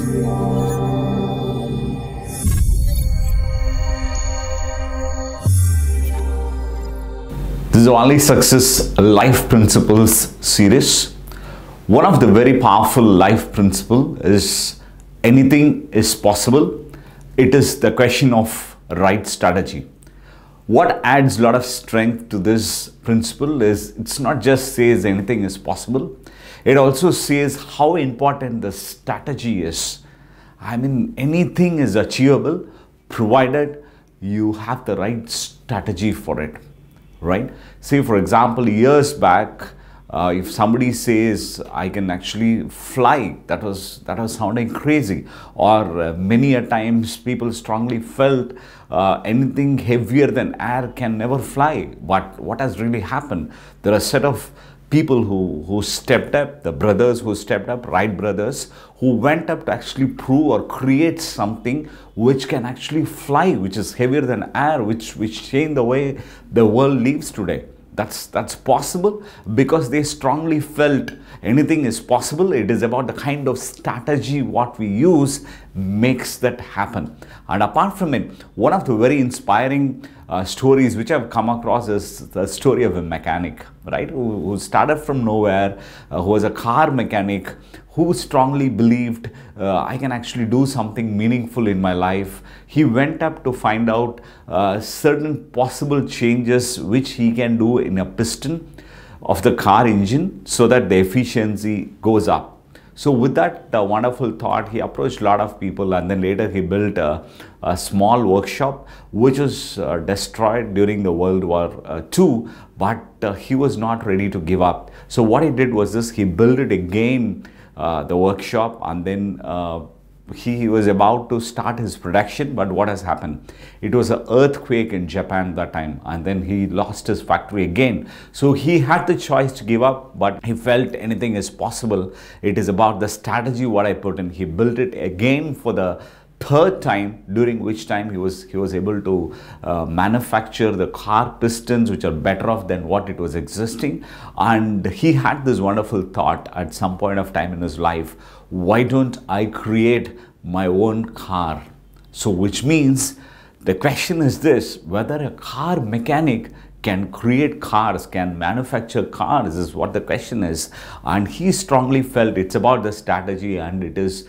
This is OnlySuccess Life Principles series. One of the very powerful life principle is anything is possible. It is the question of right strategy. What adds a lot of strength to this principle is it's not just says anything is possible. It also says how important the strategy is. I mean, anything is achievable provided you have the right strategy for it. Right? Say for example, years back, if somebody says I can actually fly, that was sounding crazy. Or many a times people strongly felt anything heavier than air can never fly. But what has really happened? There are a set of people who stepped up, the brothers who stepped up, Wright brothers, who went up to actually prove or create something which can actually fly, which is heavier than air, which changed the way the world lives today. That's possible because they strongly felt anything is possible. It is about the kind of strategy what we use makes that happen. And apart from it, one of the very inspiring stories which I've come across is the story of a mechanic, right, who started from nowhere, who was a car mechanic, who strongly believed I can actually do something meaningful in my life. He went up to find out certain possible changes which he can do in a piston of the car engine so that the efficiency goes up. So with that wonderful thought, he approached a lot of people, and then later he built a small workshop which was destroyed during the World War II, but he was not ready to give up. So what he did was this: he built it again, the workshop, and then he was about to start his production. But what has happened? It was an earthquake in Japan that time, and then he lost his factory again. So he had the choice to give up, but he felt anything is possible. It is about the strategy what I put in. He built it again for the third time, during which time he was able to manufacture the car pistons which are better off than what it was existing. And he had this wonderful thought at some point of time in his life: why don't I create my own car? So which means the question is this: whether a car mechanic can create cars, can manufacture cars, is what the question is. And he strongly felt it's about the strategy and it is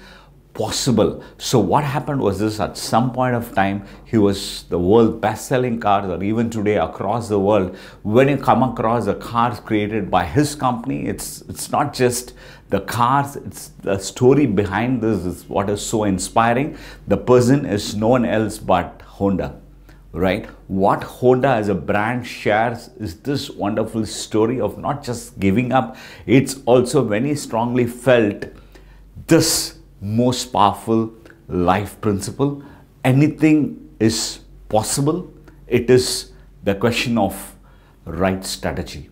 possible. So what happened was this: at some point of time, he was the world best-selling cars, or even today across the world, when you come across the cars created by his company, it's not just the cars, it's the story behind this is what is so inspiring. The person is no one else but Honda. Right? What Honda as a brand shares is this wonderful story of not just giving up. It's also when he strongly felt this most powerful life principle: anything is possible. It is the question of right strategy.